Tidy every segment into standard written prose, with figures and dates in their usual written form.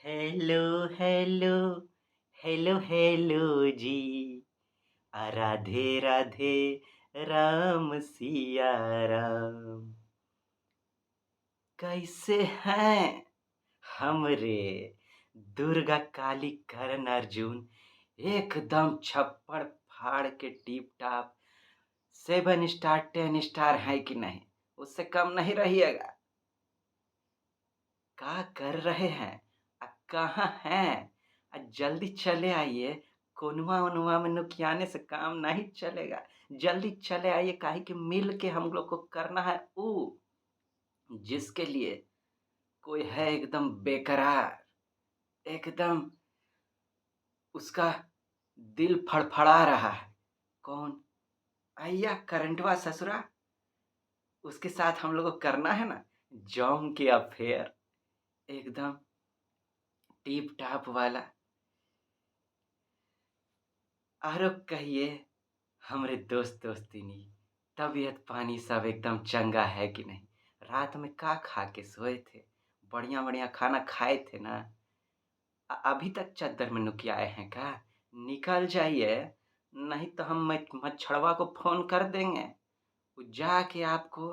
Hello hello hello hello जी। राधे राधे राम सिया राम। कैसे हैं हमरे दुर्गा काली करण अर्जुन? एकदम छप्पड़ फाड़ के टीप टाप 7 स्टार 10 स्टार है कि नहीं? उससे कम नहीं रहिएगा। क्या कर रहे हैं? कहाँ हैं? जल्दी चले आइए। कोनवा वनवा में नुकियाने से काम नहीं चलेगा। जल्दी चले आइए, काहे कि मिल के हम लोग को करना है जिसके लिए कोई है एकदम बेकरार, एकदम उसका दिल फड़फड़ा रहा है। कौन? आइया करंटवा ससुरा। उसके साथ हम लोग को करना है ना जौम के अफेयर, एकदम टीप टाप वाला। आरो कहिए हमरे दोस्तिनी, तबीयत पानी सब एकदम चंगा है कि नहीं? रात में का खा के सोए थे? बढ़िया बढ़िया खाना खाए थे ना? अभी तक चद्दर में नुकियाए हैं का? निकल जाइए, नहीं तो हम मच्छरवा को फोन कर देंगे। वो जाके आपको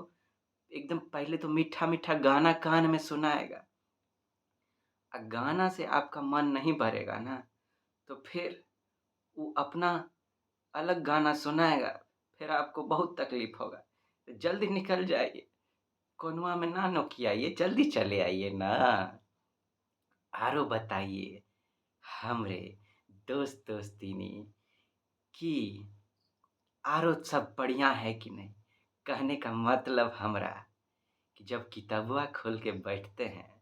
एकदम पहले तो मीठा मीठा गाना कान में सुनाएगा। गाना से आपका मन नहीं भरेगा ना, तो फिर वो अपना अलग गाना सुनाएगा, फिर आपको बहुत तकलीफ होगा। तो जल्दी निकल जाइए, कोनवा में ना नोकियाइए, जल्दी चले आइए ना। आरो बताइए हमरे दोस्तिनी की आरो सब बढ़िया है कि नहीं? कहने का मतलब हमरा कि जब किताबुआ खोल के बैठते हैं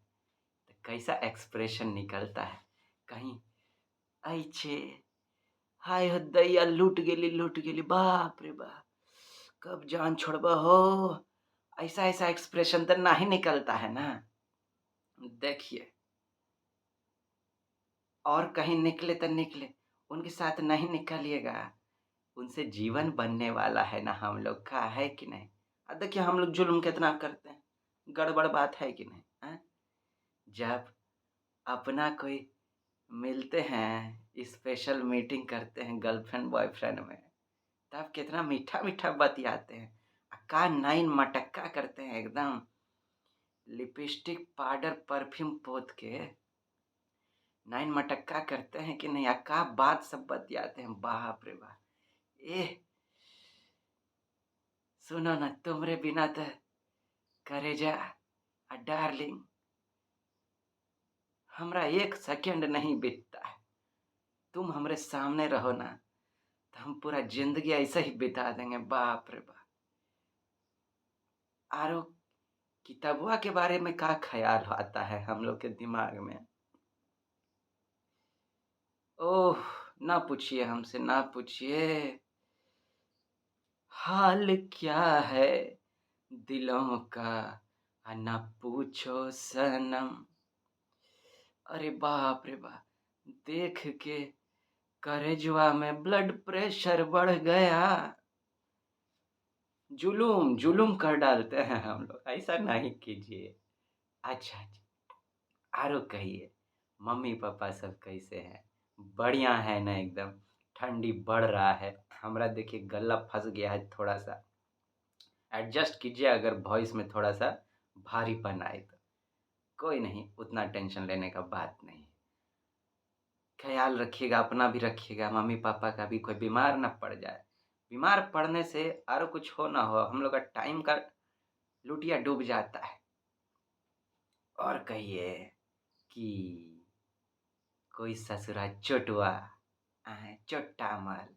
तो कैसा एक्सप्रेशन निकलता है। कहीं ऐछे हाय हो दैया लूट गेली बाप रे बाप, कब जान छोड़बा हो, ऐसा ऐसा एक्सप्रेशन तो नहीं निकलता है ना। देखिए, और कहीं निकले तो निकले, उनके साथ नहीं निकलिएगा। उनसे जीवन बनने वाला है ना हम लोग का, है कि नहीं? देखिए हम लोग जुल्म कितना करते हैं, गड़बड़ बात है कि नहीं है? जब अपना कोई मिलते हैं, स्पेशल मीटिंग करते हैं गर्लफ्रेंड बॉयफ्रेंड में, तब कितना मीठा मीठा बतियाते हैं। का नाइन मटक्का करते हैं एकदम, लिपस्टिक पाउडर परफ्यूम पोत के नाइन मटक्का करते हैं कि नहीं? का बात सब बतियाते हैं, बाप रे बाप। ए सुनो ना, तुमरे बिना तो करेजा डार्लिंग हमरा एक सेकंड नहीं बीतता है। तुम हमरे सामने रहो ना तो हम पूरा जिंदगी ऐसे ही बिता देंगे, बाप रे बाप। आरो किताबुआ के बारे में का ख्याल आता है हम लोग के दिमाग में? ओह, ना पूछिए हमसे, ना पूछिए। हाल क्या है दिलों का, ना पूछो सनम। अरे बाप रे बाप, देख के करेजवा में ब्लड प्रेशर बढ़ गया। जुलूम जुलूम कर डालते हैं हम लोग, ऐसा नहीं कीजिए। अच्छा अच्छा, आरो कहिए मम्मी पापा सब कैसे हैं? बढ़िया है ना एकदम? ठंडी बढ़ रहा है, हमरा देखिए गला फंस गया है थोड़ा सा, एडजस्ट कीजिए अगर वॉइस में थोड़ा सा भारीपन आए तो। कोई नहीं, उतना टेंशन लेने का बात नहीं। ख्याल रखिएगा, अपना भी रखिएगा, मम्मी पापा का भी, कोई बीमार ना पड़ जाए। बीमार पड़ने से और कुछ हो ना हो, हम लोग का टाइम का लुटिया डूब जाता है। और कहिए कि कोई ससुरा चोटुआ चोट्टा माल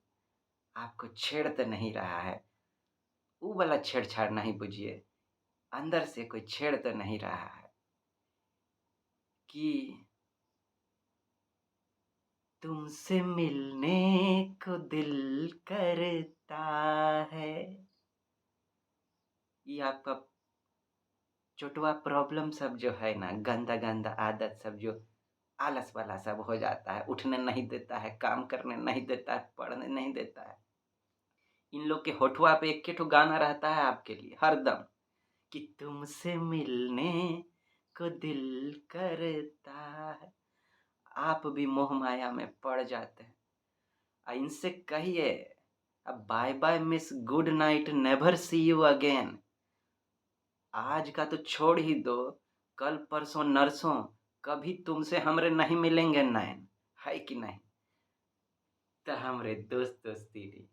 आपको छेड़ तो नहीं रहा है? वो वाला छेड़छाड़ नहीं बुझिए, अंदर से कोई छेड़ तो नहीं रहा है कि तुमसे मिलने को दिल करता है। ये आपका चोटवा प्रॉब्लम सब जो है ना, गंदा गंदा आदत सब जो आलस वाला सब हो जाता है, उठने नहीं देता है, काम करने नहीं देता है, पढ़ने नहीं देता है। इन लोग के होठवा पे एक ठो गाना रहता है आपके लिए हरदम कि तुमसे मिलने को दिल करता है। आप भी मोह माया में पड़ जाते हैं। इनसे कहिए, अब bye bye miss, good night, never see you again. आज का तो छोड़ ही दो, कल परसों नरसों कभी तुमसे हमरे नहीं मिलेंगे नैन, है कि नहीं? तो हमरे दोस्त दोस्ती री,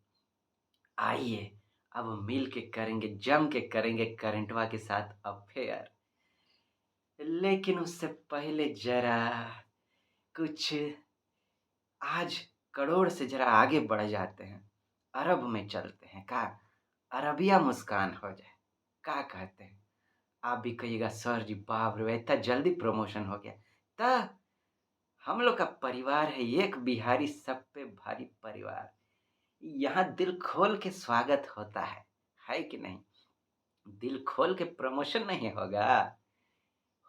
आइए अब मिल के करेंगे, जम के करेंगे करंटवा के साथ अफेयर। लेकिन उससे पहले जरा कुछ, आज करोड़ से जरा आगे बढ़ जाते हैं, अरब में चलते हैं का, अरबिया मुस्कान हो जाए, क्या कहते हैं? आप भी कहिएगा सर जी बाप रे इतना जल्दी प्रमोशन हो गया। तो हम लोग का परिवार है एक बिहारी सब पे भारी परिवार, यहाँ दिल खोल के स्वागत होता है कि नहीं? दिल खोल के प्रमोशन नहीं होगा,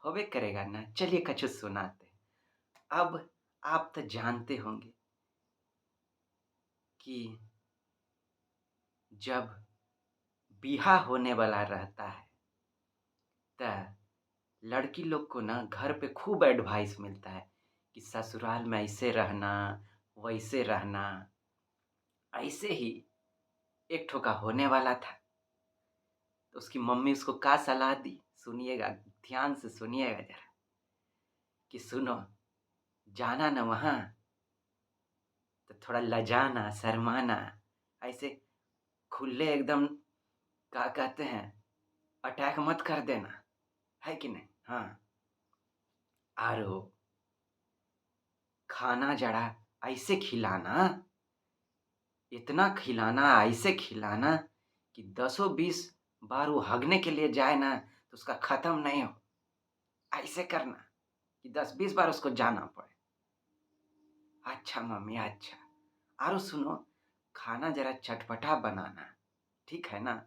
होबे करेगा ना। चलिए कुछ सुनाते हैं। अब आप तो जानते होंगे कि जब बिहा होने वाला रहता है तो लड़की लोग को ना घर पे खूब एडवाइस मिलता है कि ससुराल में ऐसे रहना, वैसे रहना। ऐसे ही एक ठोका होने वाला था, तो उसकी मम्मी उसको क्या सलाह दी, सुनिएगा, ध्यान से सुनिएगा जरा, कि सुनो, जाना ना वहाँ तो थोड़ा लजाना, शर्माना, ऐसे खुले एकदम, क्या कहते हैं, अटैक मत कर देना, है कि नहीं? हाँ। आरो खाना जरा ऐसे खिलाना, इतना खिलाना, ऐसे खिलाना कि 10-20 बार वो हगने के लिए जाए ना तो उसका खत्म नहीं हो। ऐसे करना कि 10-20 बार उसको जाना पड़े। अच्छा मम्मी अच्छा। आरो सुनो, खाना जरा चटपटा बनाना, ठीक है ना?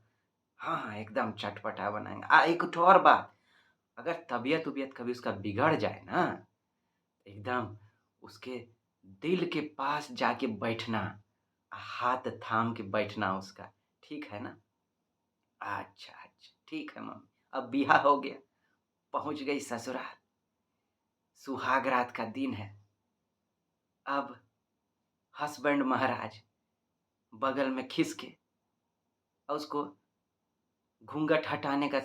हाँ हाँ एकदम चटपटा बनाएंगे। एक ठो और बात, अगर तबीयत उबियत कभी उसका बिगड़ जाए ना, एकदम उसके दिल के पास जाके बैठना, हाथ थाम के बैठना उसका, ठीक है ना? अच्छा अच्छा ठीक है मम्मी। अब बिहा हो गया, पहुंच गई ससुराल, सुहाग रात का दिन है। अब हस्बैंड महाराज बगल में खिसके और उसको घूंघट हटाने का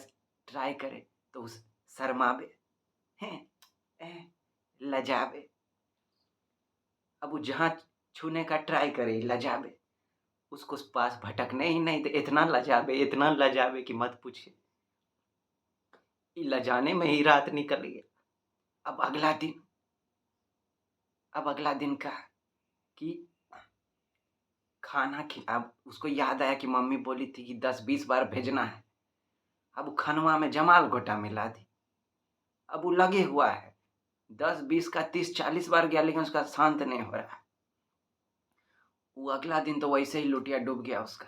ट्राई करे तो उस शर्मावे हैं, लजावे। अब वो जहाँ छूने का ट्राई करे लजावे, उसको उस पास भटकने ही नहीं दे, इतना लजावे कि मत पूछिए। लजाने में ही रात निकल गया। अब अगला दिन का कि खाना अब उसको याद आया कि मम्मी बोली थी कि 10-20 बार भेजना है। अब वो खनवा में जमाल घोटा मिला दी। अब वो लगे हुआ है, 10-20 का 30-40 बार गया लेकिन उसका शांत नहीं हो रहा। वो अगला दिन तो वैसे ही लुटिया डूब गया उसका,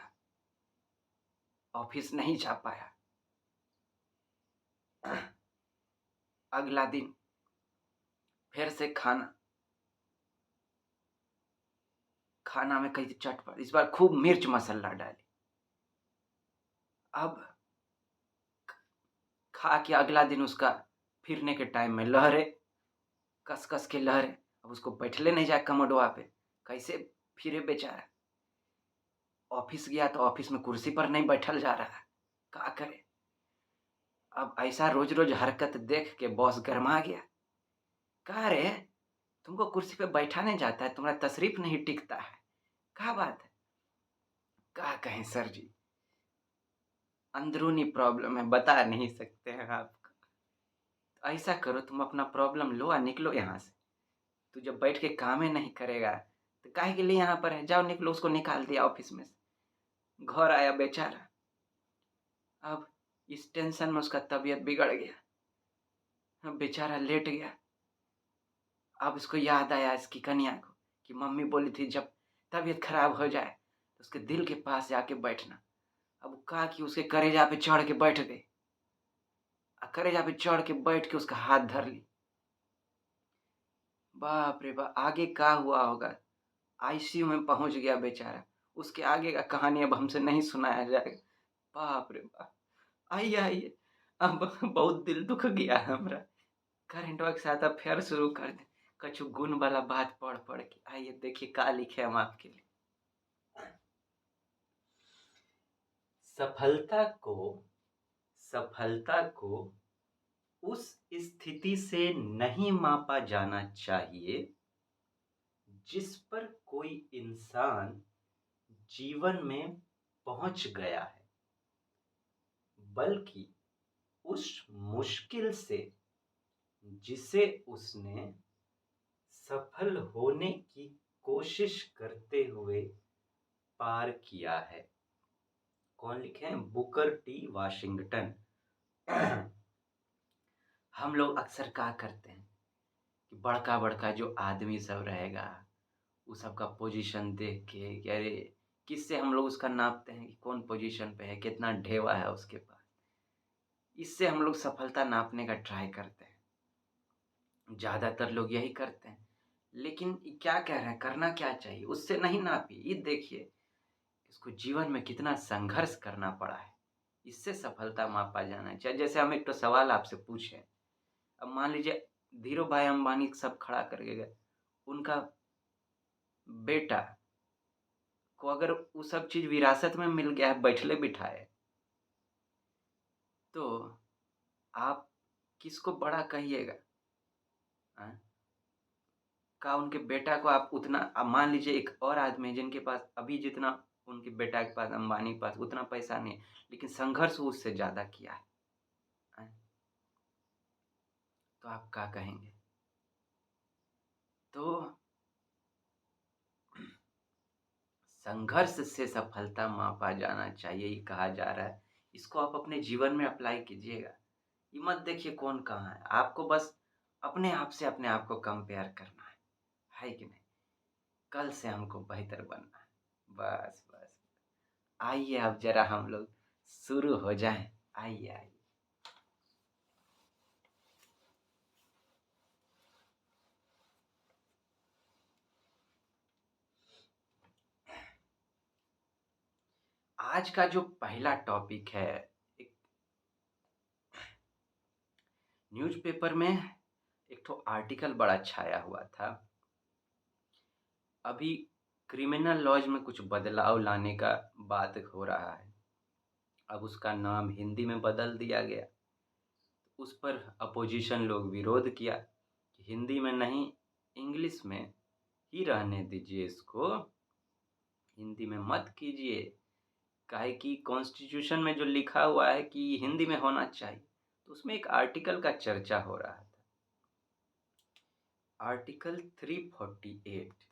ऑफिस नहीं जा पाया। अगला दिन फिर से खाना में कही चटपट, इस बार खूब मिर्च मसाला डाली। अब खा के अगला दिन उसका फिरने के टाइम में लहरे, कस कस के लहरे। अब उसको बैठले नहीं जाए कमोडवा पे, कैसे फिरे बेचारा। ऑफिस गया तो ऑफिस में कुर्सी पर नहीं बैठल जा रहा, क्या करे? अब ऐसा रोज रोज हरकत देख के बॉस गरमा गया। कहा रे, तुमको कुर्सी पे बैठा नहीं जाता है, तुम्हारा तशरीफ नहीं टिकता है, क्या बात है? क्या कहें सर जी, अंदरूनी प्रॉब्लम है, बता नहीं सकते हैं आपको। तो ऐसा करो, तुम अपना प्रॉब्लम लो और निकलो यहाँ से। तू जब बैठ के काम ही नहीं करेगा तो काहे के लिए यहाँ पर है? जाओ निकलो। उसको निकाल दिया ऑफिस में से। घर आया बेचारा, अब इस टेंशन में उसका तबीयत बिगड़ गया, अब बेचारा लेट गया। अब उसको याद आया इसकी कन्या को कि मम्मी बोली थी जब तबीयत खराब हो जाए तो उसके दिल के पास जाके बैठना। अब वो कहा कि उसके कलेजा पे चढ़ के बैठ गई, कलेजा पे चढ़ के बैठ के उसका हाथ धर ली। बाप रे बाप, आगे क्या हुआ होगा? आईसीयू में पहुंच गया बेचारा। उसके आगे का कहानी अब हमसे नहीं सुनाया जाएगा। बाप रे बाप। आइए आइए, अब बहुत दिल दुख गया हमरा। करंटवा के साथ अब फिर शुरू कर दे। कछु गुण वाला बात पढ़ पढ़ के। आइए देखिए का लिखे हम आपके लिए। सफलता को सफलता को उस स्थिति से नहीं मापा जाना चाहिए जिस पर कोई इंसान जीवन में पहुंच गया है, बल्कि उस मुश्किल से जिसे उसने सफल होने की कोशिश करते हुए पार किया है। कौन लिखे हैं? Booker T Washington. हम लोग अक्सर क्या करते हैं कि बड़का बड़का जो आदमी सब रहेगा वो सबका पोजीशन देख के कि अरे किससे हम लोग उसका नापते हैं कि कौन पोजीशन पे है, कितना ढेवा है उसके पास। इससे हम लोग सफलता नापने का ट्राई करते हैं। ज़्यादातर लोग यही करते हैं। लेकिन क्या कह रहे हैं, करना क्या चाहिए? उससे नहीं नापिए। ये देखिए इसको जीवन में कितना संघर्ष करना पड़ा है, इससे सफलता मापा जाना चाहिए। जैसे हम एक तो सवाल आपसे पूछें, अब मान लीजिए धीरू भाई अंबानी सब खड़ा करके गए, उनका बेटा को अगर वो सब चीज़ विरासत में मिल गया है बैठले बिठाए, तो आप किसको बड़ा कहिएगा? हाँ? का उनके बेटा को आप उतना, अब मान लीजिए एक और आदमी है जिनके पास अभी जितना उनके बेटा के पास, अंबानी के पास उतना पैसा नहीं है, लेकिन संघर्ष वो उससे ज़्यादा किया है। हाँ? तो आप क्या कहेंगे? तो संघर्ष से सफलता मापा जाना चाहिए, ये कहा जा रहा है। इसको आप अपने जीवन में अप्लाई कीजिएगा। ये मत देखिए कौन कहाँ है, आपको बस अपने आप से अपने आप को कंपेयर करना है कि नहीं? कल से हमको बेहतर बनना है। बस बस। आइए अब जरा हम लोग शुरू हो जाएं। आइए आइए। आज का जो पहला टॉपिक है, एक न्यूज़पेपर में एक ठो आर्टिकल बड़ा छाया हुआ था। अभी क्रिमिनल लॉज में कुछ बदलाव लाने का बात हो रहा है। अब उसका नाम हिंदी में बदल दिया गया। उस पर अपोजिशन लोग विरोध किया कि हिंदी में नहीं, इंग्लिश में ही रहने दीजिए, इसको हिंदी में मत कीजिए। काहे कि कॉन्स्टिट्यूशन में जो लिखा हुआ है कि हिंदी में होना चाहिए। तो उसमें एक आर्टिकल का चर्चा हो रहा था, आर्टिकल 348।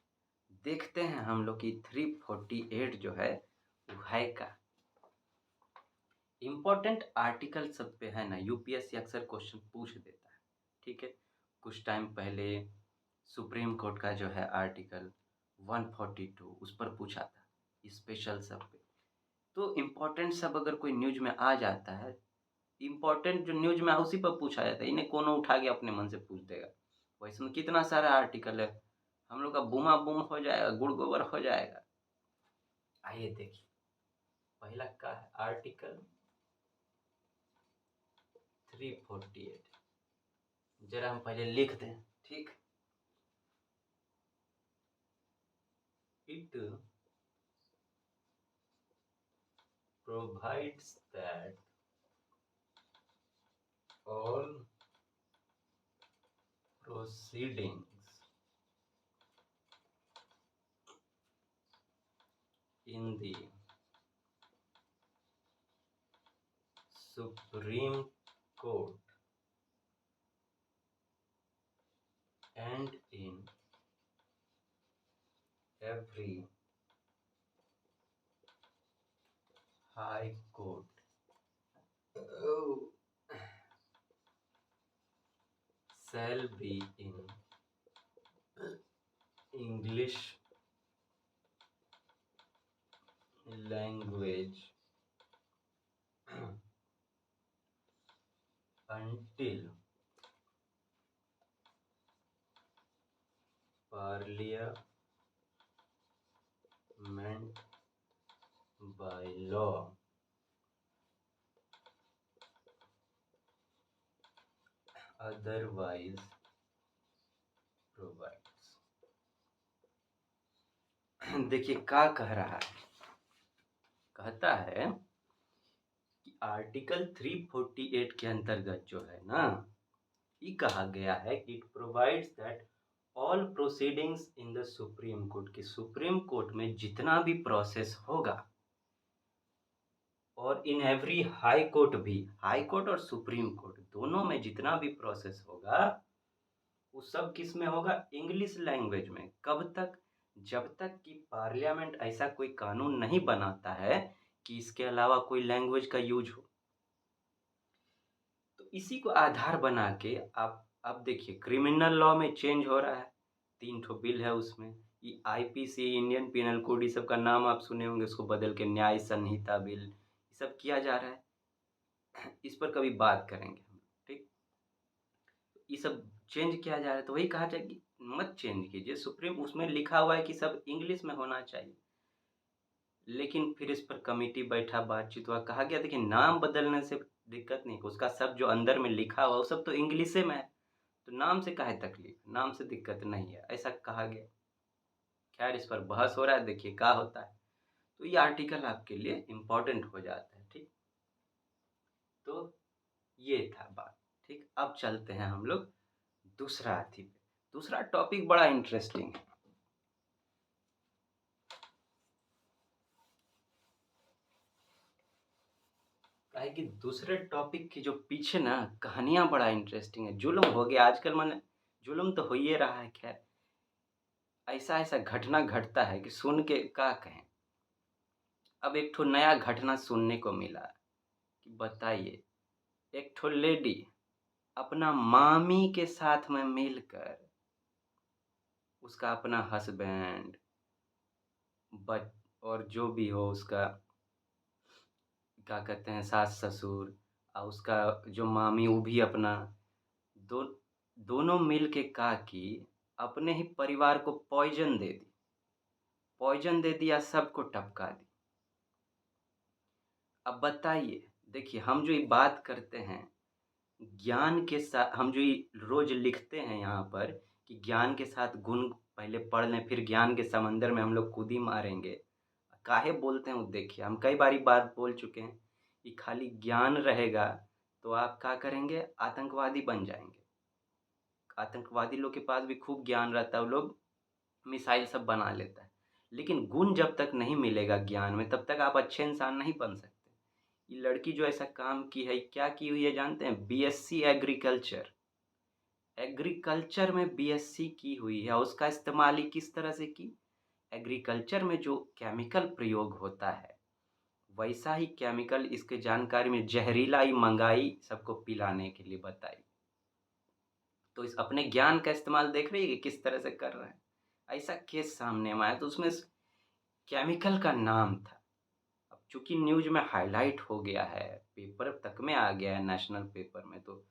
देखते हैं हम लोग कि 348 जो है वो है क्या। इम्पोर्टेंट आर्टिकल सब पे है ना, यूपीएससी अक्सर क्वेश्चन पूछ देता है। ठीक है, कुछ टाइम पहले सुप्रीम कोर्ट का जो है आर्टिकल 142 उस पर पूछा था, स्पेशल सब पे। तो इम्पोर्टेंट सब अगर कोई न्यूज में आ जाता है, इम्पोर्टेंट जो न्यूज में उसी पर पूछा जाता है, इन्हें कोनो उठा के अपने मन से पूछ देगा। वैसे में कितना सारा आर्टिकल है, हम लोग का बूमा बूम हो जाएगा, गुड़ गोबर हो जाएगा। आइए देखिए पहला का है आर्टिकल 348। जरा हम पहले लिख दें। ठीक, it provides that all proceedings in the Supreme Court and in every High Court shall be in English language until Parliament by law otherwise देखिए क्या कह रहा है, कहता है कि आर्टिकल 348 के अंतर्गत जो है ना, ये कहा गया है कि it provides that all proceedings in the supreme court, कि सुप्रीम कोर्ट में जितना भी प्रोसेस होगा, और इन एवरी हाई कोर्ट भी, हाई कोर्ट और सुप्रीम कोर्ट दोनों में जितना भी प्रोसेस होगा, वो सब किस में होगा, इंग्लिश लैंग्वेज में। कब तक, जब तक कि पार्लियामेंट ऐसा कोई कानून नहीं बनाता है कि इसके अलावा कोई लैंग्वेज का यूज हो। तो इसी को आधार बना के आप अब देखिए क्रिमिनल लॉ में चेंज हो रहा है, 3 ठो बिल है उसमें, ये आईपीसी, इंडियन पिनल कोड, ये सब का नाम आप सुने होंगे, उसको बदल के न्याय संहिता बिल, ये सब किया जा रहा है। इस पर कभी बात करेंगे हम, ठीक। ये सब चेंज किया जा रहा है, तो वही कहा जाए कि मत चेंज कीजिए, सुप्रीम उसमें लिखा हुआ है कि सब इंग्लिश में होना चाहिए। लेकिन फिर इस पर कमेटी बैठा, बातचीत हुआ, कहा गया देखिए नाम बदलने से दिक्कत नहीं, उसका सब जो अंदर में लिखा हुआ वो सब तो इंग्लिश में है, तो नाम से काहे तकलीफ, नाम से दिक्कत नहीं है, ऐसा कहा गया। खैर इस पर बहस हो रहा है, देखिए क्या होता है। तो ये आर्टिकल आपके लिए इम्पोर्टेंट हो जाता है, ठीक। तो ये था बात, ठीक। अब चलते हैं हम लोग दूसरा अथी पे। दूसरा टॉपिक बड़ा इंटरेस्टिंग है, काहे कि दूसरे टॉपिक की जो पीछे ना कहानियां बड़ा इंटरेस्टिंग है। जुल्म हो गया आजकल, माने जुल्म तो हो ही रहा है। खैर ऐसा ऐसा घटना घटता है कि सुन के क्या कहें। अब एक ठो नया घटना सुनने को मिला कि बताइए, एक ठो लेडी अपना मामी के साथ में मिलकर, उसका अपना हस्बैंड बच और जो भी हो उसका, क्या कहते हैं, सास ससुर और उसका जो मामी वो भी अपना, दो दोनों मिल के का की, अपने ही परिवार को पॉइजन दे दी, पॉइजन दे दिया, सबको टपका दी। अब बताइए, देखिए हम जो ये बात करते हैं ज्ञान के साथ, हम जो ये रोज लिखते हैं यहाँ पर कि ज्ञान के साथ गुण पहले पढ़ लें, फिर ज्ञान के समंदर में हम लोग कूदी मारेंगे, काहे बोलते हैं वो देखिए, हम कई बारी बात बोल चुके हैं कि खाली ज्ञान रहेगा तो आप क्या करेंगे, आतंकवादी बन जाएंगे। आतंकवादी लोग के पास भी खूब ज्ञान रहता है, वो लोग मिसाइल सब बना लेता है, लेकिन गुण जब तक नहीं मिलेगा ज्ञान में तब तक आप अच्छे इंसान नहीं बन सकते। ये लड़की जो ऐसा काम की है, क्या की हुई है जानते हैं, बीएससी एग्रीकल्चर, एग्रीकल्चर में बीएससी की हुई है। उसका इस्तेमाल ही किस तरह से की, एग्रीकल्चर में जो केमिकल प्रयोग होता है वैसा ही केमिकल इसके जानकारी में जहरीला ही मंगाई, सबको पिलाने के लिए बताई। तो इस अपने ज्ञान का इस्तेमाल देख रही है कि किस तरह से कर रहे हैं। ऐसा केस सामने में आया, तो उसमें केमिकल का नाम था। अब चूंकि न्यूज में हाईलाइट हो गया है, पेपर तक में आ गया है, नेशनल पेपर में, तो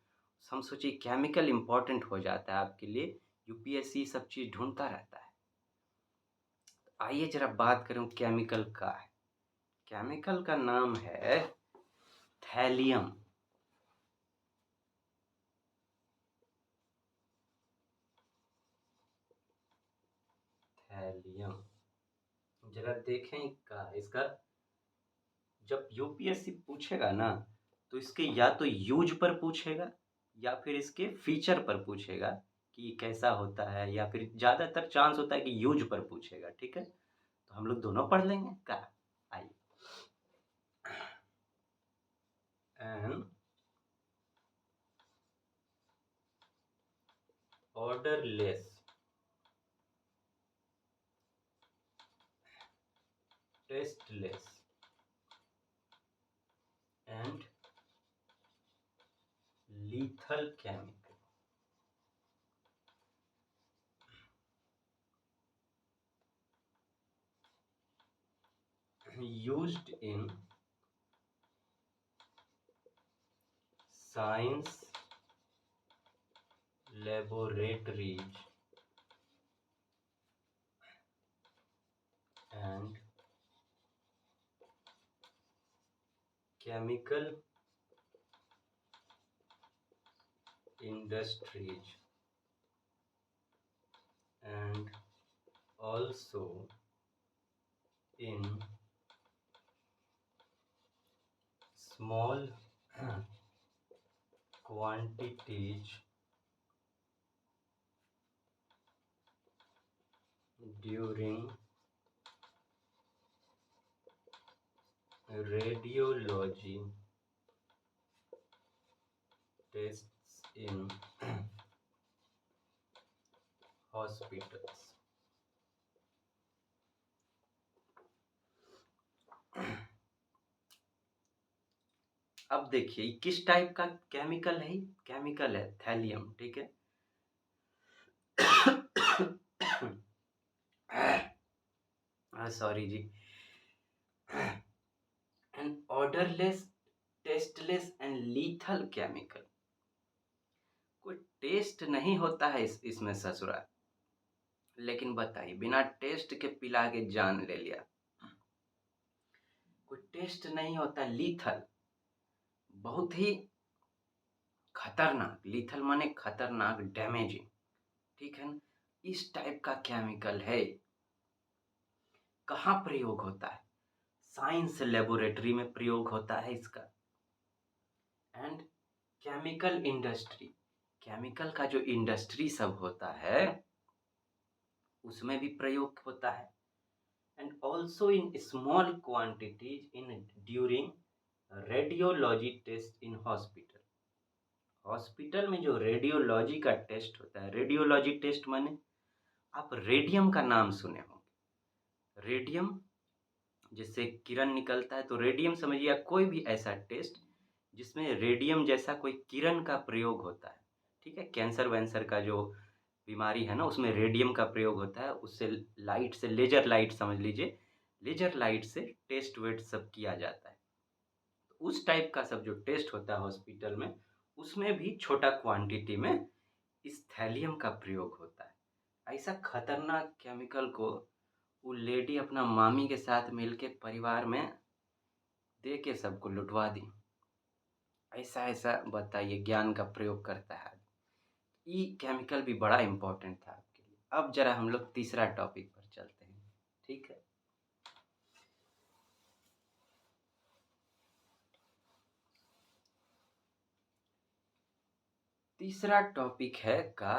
हम सोचिए केमिकल इम्पोर्टेंट हो जाता है आपके लिए, यूपीएससी सब चीज़ ढूंढता रहता है। तो आइए जरा बात करूं केमिकल का है। केमिकल का नाम है थैलियम। थैलियम जरा देखें का इसका, जब यूपीएससी पूछेगा ना तो इसके या तो यूज पर पूछेगा या फिर इसके फीचर पर पूछेगा कि कैसा होता है, या फिर ज़्यादातर चांस होता है कि यूज पर पूछेगा, ठीक है। तो हम लोग दोनों पढ़ लेंगे क्या, आइए। An odourless tasteless and lethal chemical used in science laboratories and chemical industries, and also in small quantities during radiology tests in hospitals. अब देखिए किस टाइप का केमिकल है, केमिकल है थैलियम, ठीक है। सॉरी जी। An odourless, tasteless and lethal chemical. कोई टेस्ट नहीं होता है इसमें ससुरा, लेकिन बताइए बिना टेस्ट के पिला के जान ले लिया। कोई टेस्ट नहीं होता, लीथल, बहुत ही खतरनाक, लीथल माने खतरनाक, डैमेजिंग, ठीक है ना। इस टाइप का केमिकल है। कहाँ प्रयोग होता है? साइंस लेबोरेटरी में प्रयोग होता है इसका। एंड केमिकल इंडस्ट्री, केमिकल का जो इंडस्ट्री सब होता है उसमें भी प्रयोग होता है। And also in small quantities in during radiology test in hospital. Hospital में जो रेडियोलॉजी का टेस्ट होता है, रेडियोलॉजी टेस्ट माने आप रेडियम का नाम सुने होंगे। रेडियम जिससे किरण निकलता है, तो रेडियम समझिए, कोई भी ऐसा टेस्ट जिसमें रेडियम जैसा कोई किरण का प्रयोग होता है, ठीक है। कैंसर वैंसर का जो बीमारी है ना, उसमें रेडियम का प्रयोग होता है। उससे लाइट से, लेजर लाइट समझ लीजिए, लेजर लाइट से टेस्ट वेट सब किया जाता है। तो उस टाइप का सब जो टेस्ट होता है हॉस्पिटल में, उसमें भी छोटा क्वांटिटी में इस थैलियम का प्रयोग होता है। ऐसा खतरनाक केमिकल को वो लेडी अपना मामी के साथ मिलके परिवार में दे के सबको लुटवा दी। ऐसा ऐसा बताइए ज्ञान का प्रयोग करता है। ये केमिकल भी बड़ा इम्पोर्टेंट था आपके लिए। अब जरा हम लोग तीसरा टॉपिक पर चलते हैं, ठीक है। तीसरा टॉपिक है का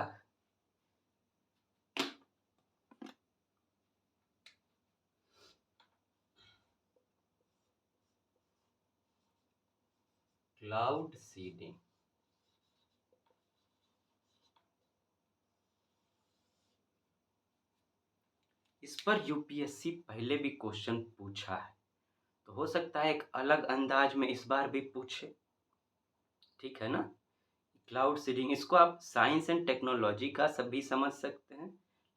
क्लाउड सीडिंग। इस पर यूपीएससी पहले भी क्वेश्चन पूछा है, तो हो सकता है एक अलग अंदाज में इस बार भी पूछे, ठीक है ना। क्लाउड सीडिंग, इसको आप साइंस एंड टेक्नोलॉजी का सभी समझ सकते हैं,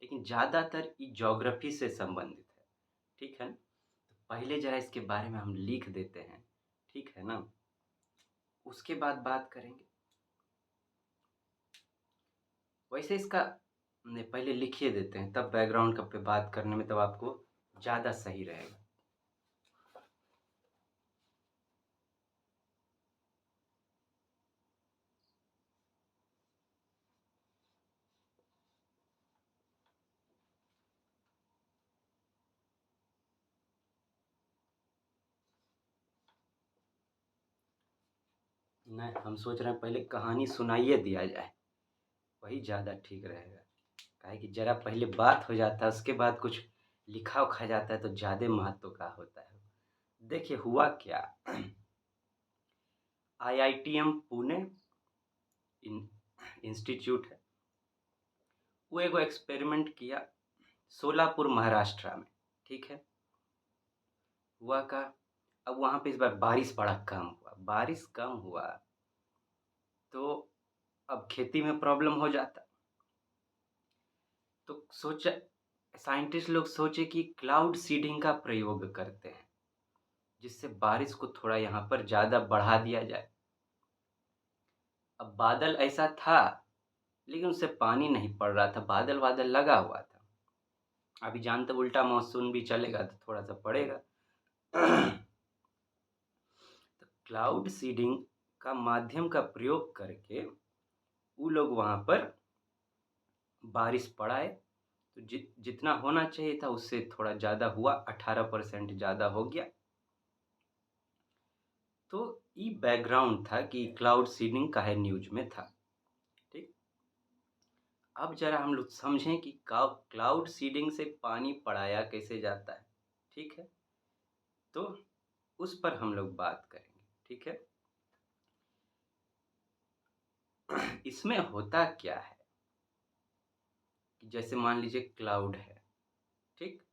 लेकिन ज़्यादातर ये ज्योग्राफी से संबंधित है, ठीक है। तो पहले जरा इसके बारे में हम लिख देते हैं, ठीक है ना, उसके बाद बात करेंगे। वैसे इसका नहीं, पहले लिखिए देते हैं, तब बैकग्राउंड का पे बात करने में तब आपको ज़्यादा सही रहेगा। नहीं, हम सोच रहे हैं पहले कहानी सुनाइए दिया जाए, वही ज़्यादा ठीक रहेगा। काहे कि जरा पहले बात हो जाता है, उसके बाद कुछ लिखा उखा जाता है तो ज़्यादा महत्व का होता है। देखिए हुआ क्या, आईआईटीएम पुणे इंस्टीट्यूट है, वो एगो एक्सपेरिमेंट किया सोलापुर महाराष्ट्र में, ठीक है। हुआ का, अब वहाँ पे इस बार बारिश बड़ा कम हुआ, बारिश कम हुआ तो अब खेती में प्रॉब्लम हो जाता। तो सोचा, साइंटिस्ट लोग सोचे कि क्लाउड सीडिंग का प्रयोग करते हैं, जिससे बारिश को थोड़ा यहाँ पर ज़्यादा बढ़ा दिया जाए। अब बादल ऐसा था, लेकिन उससे पानी नहीं पड़ रहा था, बादल बादल लगा हुआ था। अभी जानते उल्टा मानसून भी चलेगा तो थोड़ा सा पड़ेगा। तो क्लाउड सीडिंग का माध्यम का प्रयोग करके वो लोग वहाँ पर बारिश पड़ाए, तो जितना होना चाहिए था उससे थोड़ा ज़्यादा हुआ, 18% ज़्यादा हो गया। तो ये बैकग्राउंड था कि क्लाउड सीडिंग काहे न्यूज़ में था, ठीक। अब ज़रा हम लोग समझें कि क्लाउड सीडिंग से पानी पढ़ाया कैसे जाता है, ठीक है? तो उस पर हम लोग बात करेंगे, ठीक है? इसमें होता क्या है कि जैसे मान लीजिए क्लाउड है, ठीक?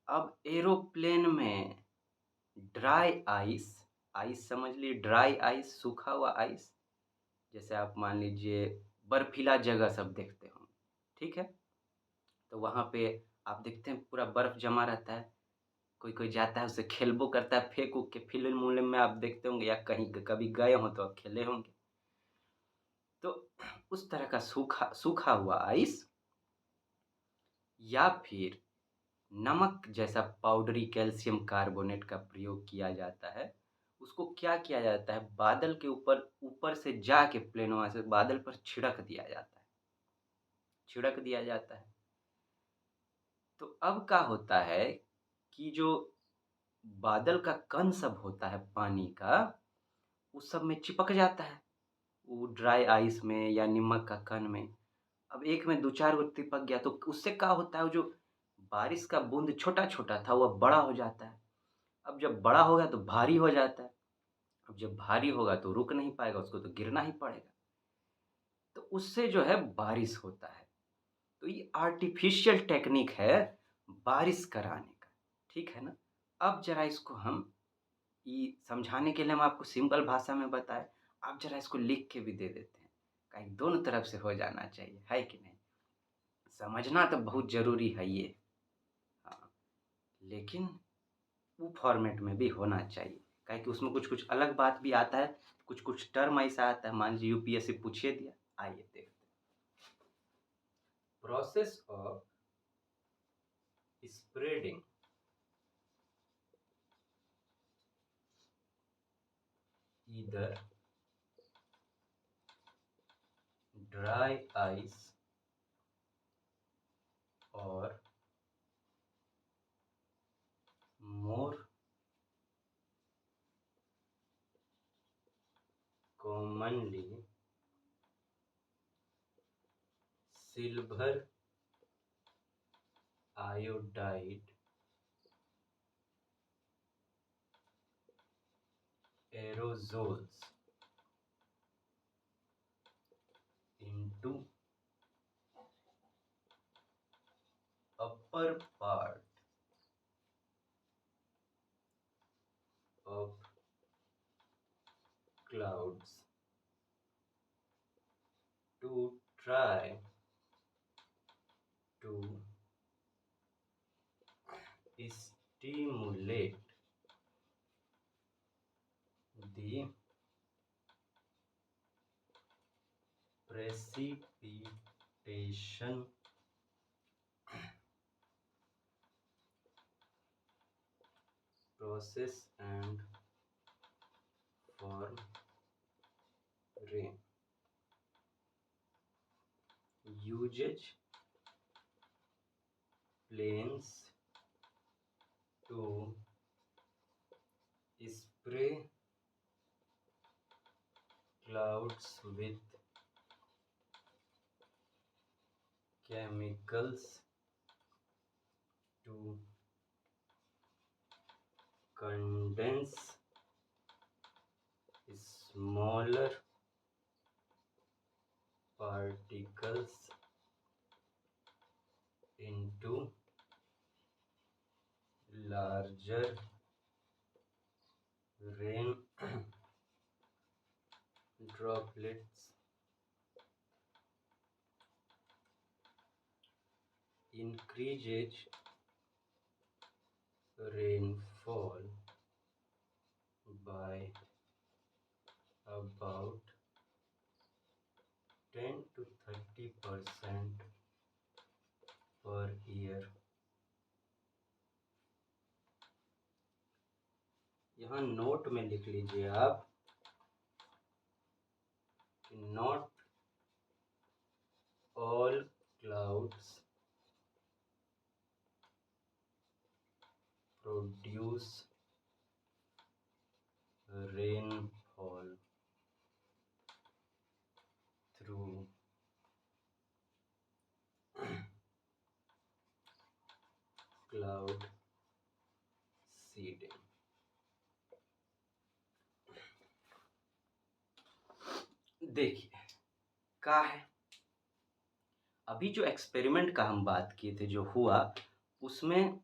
अब एरोप्लेन में ड्राई आइस, आइस समझ लीजिए ड्राई आइस, सूखा हुआ आइस, जैसे आप मान लीजिए बर्फीला जगह सब देखते होंगे, ठीक है? तो वहाँ पे आप देखते हैं पूरा बर्फ़ जमा रहता है, कोई-कोई जाता है उससे खेलबो करता है, फेंक-ऊक के फ़िल्म-उल्म में आप देखते होंगे या कहीं कभी गए हों तो आप खेले होंगे। तो उस तरह का सूखा सूखा हुआ आइस या फिर नमक जैसा पाउडरी कैल्शियम कार्बोनेट का प्रयोग किया जाता है। उसको क्या किया जाता है, बादल के ऊपर से जाके प्लेनवा से बादल पर छिड़क दिया जाता है। तो अब क्या होता है कि जो बादल का कण सब होता है पानी का, उस सब में चिपक जाता है, वो ड्राई आइस में या नमक का कण में। अब एक में 2-4 गो चिपक गया तो उससे क्या होता है, वो जो बारिश का बूँद छोटा-छोटा था, वह बड़ा हो जाता है। अब जब बड़ा होगा तो भारी हो जाता है। अब जब भारी होगा तो रुक नहीं पाएगा, उसको तो गिरना ही पड़ेगा। तो उससे जो है बारिश होता है। तो ये आर्टिफ़िशियल टेक्निक है बारिश कराने का, ठीक है ना? अब ज़रा इसको हम ये समझाने के लिए हम आपको सिंपल भाषा में बताएँ, आप ज़रा इसको लिख के भी दे देते हैं, कहीं दोनों तरफ से हो जाना चाहिए, है कि नहीं? समझना तो बहुत ज़रूरी है ये, हाँ, लेकिन वो फ़ॉर्मेट में भी होना चाहिए, काहे कि उसमें कुछ-कुछ अलग बात भी आता है, कुछ-कुछ टर्म ऐसा आता है, मान लीजिए यूपीएससी पूछ ही दिया, आइए देखते हैं। Process of spreading either dry ice और more commonly silver iodide aerosols into upper part of clouds to try to stimulate the precipitation process and form rain. Usage planes to spray clouds with chemicals to condense smaller particles into larger rain droplets, increases rainfall by about 10 to 30% per year. यहाँ note में लिख लीजिए आप कि not all clouds clouds rainfall through cloud seeding। देखिए क्या है, अभी जो एक्सपेरिमेंट का हम बात किए थे जो हुआ, उसमें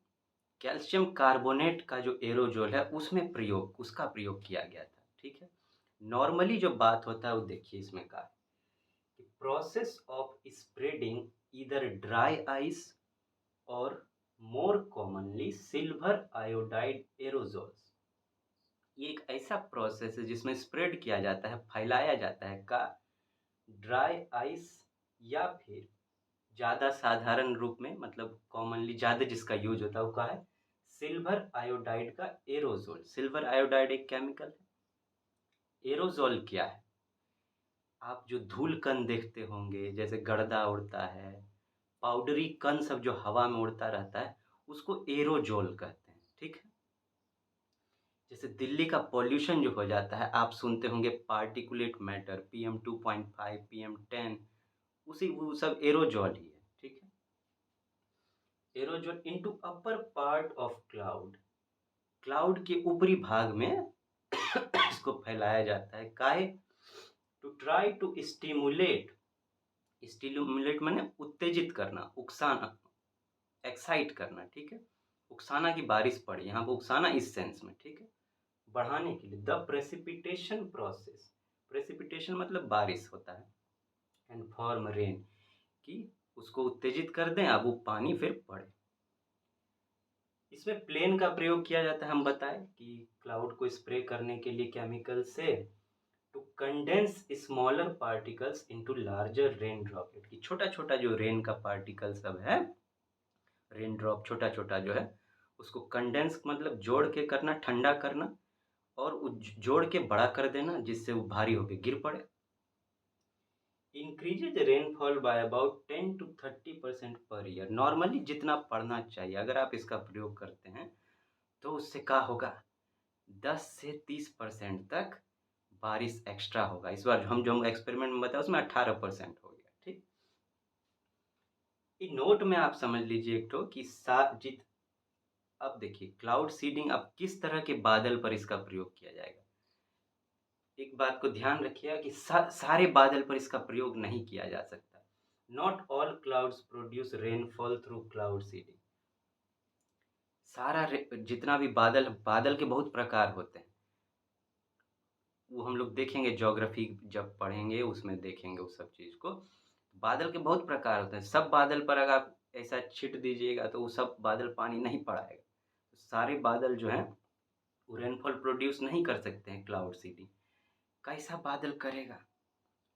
कैल्शियम कार्बोनेट का जो एरोजोल है उसका प्रयोग किया गया था। ठीक है, नॉर्मली जो बात होता है वो देखिए इसमें क्या है कि process of spreading either dry ice और more commonly silver iodide aerosols. ये एक ऐसा प्रोसेस है जिसमें स्प्रेड किया जाता है, फैलाया जाता है का ड्राई आइस या फिर ज़्यादा साधारण रूप में मतलब कॉमनली ज़्यादा जिसका यूज होता है वो क्या है, सिल्वर आयोडाइड का एरोजोल। सिल्वर आयोडाइड एक केमिकल है। एरोजोल क्या है, आप जो धूल कण देखते होंगे जैसे गर्दा उड़ता है, पाउडरी कण सब जो हवा में उड़ता रहता है, उसको एरोजोल कहते हैं। ठीक है, जैसे दिल्ली का पॉल्यूशन जो हो जाता है, आप सुनते होंगे पार्टिकुलेट मैटर PM2.5 PM10, उसी वो सब एरोजोल ही है। ठीक है, aerosol into upper part of cloud, cloud के ऊपरी भाग में इसको फैलाया जाता है। काहे, to try to stimulate, stimulate माने उत्तेजित करना, उकसाना, एक्साइट करना। ठीक है, उकसाना की बारिश पड़ी, यहाँ पर उकसाना इस सेंस में। ठीक है, बढ़ाने के लिए द प्रेसिपिटेशन प्रोसेस, प्रेसिपिटेशन मतलब बारिश होता है, एंड फॉर्म रेन, कि उसको उत्तेजित कर दें, अब वो पानी फिर पड़े। इसमें प्लेन का प्रयोग किया जाता है। हम बताएं कि क्लाउड को स्प्रे करने के लिए केमिकल से to condense smaller particles into larger rain droplet, की छोटा छोटा जो रेन का पार्टिकल सब है, रेन ड्रॉप छोटा छोटा जो है, उसको कंडेंस मतलब जोड़ के करना, ठंडा करना, और जोड़ के बड़ा कर देना जिससे वो भारी होकर गिर पड़े। Increases rainfall by about 10 to 30% per year. Normally जितना पड़ना चाहिए अगर आप इसका प्रयोग करते हैं तो उससे क्या होगा, 10 से 30% तक बारिश एक्स्ट्रा होगा। इस बार हम जो एक्सपेरिमेंट में बताया उसमें 18% हो गया। ठीक, ये नोट में आप समझ लीजिए एक तो कि जित अब देखिए क्लाउड सीडिंग, अब किस तरह के बादल पर इसका प्रयोग किया जाएगा। एक बात को ध्यान रखिएगा कि सारे बादल पर इसका प्रयोग नहीं किया जा सकता। Not all clouds produce rainfall through cloud seeding. सारा जितना भी बादल, बादल के बहुत प्रकार होते हैं, वो हम लोग देखेंगे ज्योग्राफी जब पढ़ेंगे उसमें देखेंगे उस सब चीज़ को। बादल के बहुत प्रकार होते हैं, सब बादल पर अगर आप ऐसा छिट दीजिएगा तो वो सब बादल पानी नहीं पड़ाएगा। सारे बादल जो हैं वो रेनफॉल प्रोड्यूस नहीं कर सकते हैं क्लाउड सीडिंग। कैसा बादल करेगा,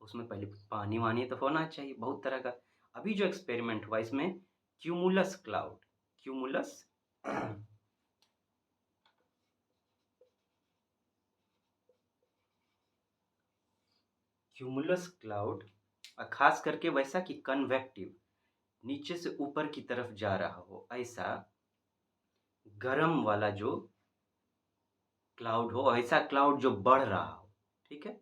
उसमें पहले पानी वानी तो होना चाहिए बहुत तरह का। अभी जो एक्सपेरिमेंट हुआ इसमें cumulus cloud, cumulus cumulus cloud, खास करके वैसा कि कन्वेक्टिव, नीचे से ऊपर की तरफ जा रहा हो, ऐसा गरम वाला जो क्लाउड हो, ऐसा क्लाउड जो बढ़ रहा हो। ठीक है,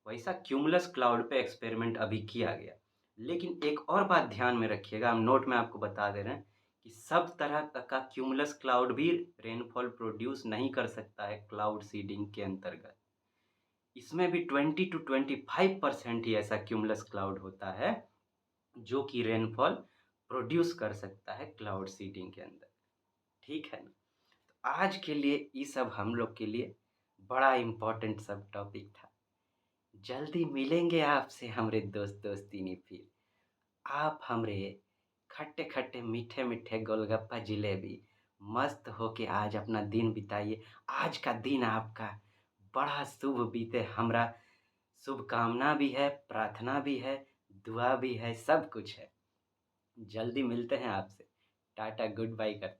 वैसा क्यूमुलस क्लाउड पे एक्सपेरिमेंट अभी किया गया। लेकिन एक और बात ध्यान में रखिएगा, हम नोट में आपको बता दे रहे हैं कि सब तरह का क्यूमुलस क्लाउड भी रेनफॉल प्रोड्यूस नहीं कर सकता है क्लाउड सीडिंग के अंतर्गत। इसमें भी 20 to 25% ही ऐसा क्यूमुलस क्लाउड होता है जो कि रेनफॉल प्रोड्यूस कर सकता है क्लाउड सीडिंग के अंदर। ठीक है ना, तो आज के लिए ये सब हम लोग के लिए बड़ा इम्पोर्टेंट सब टॉपिक था। जल्दी मिलेंगे आपसे हमरे दोस्ती फिर। आप हमरे खट्टे खट्टे मीठे मीठे गोलगप्पा जिलेबी मस्त होके आज अपना दिन बिताइए। आज का दिन आपका बड़ा शुभ बीते, हमरा शुभकामना भी है, प्रार्थना भी है, दुआ भी है, सब कुछ है। जल्दी मिलते हैं आपसे। टाटा गुड बाय कर।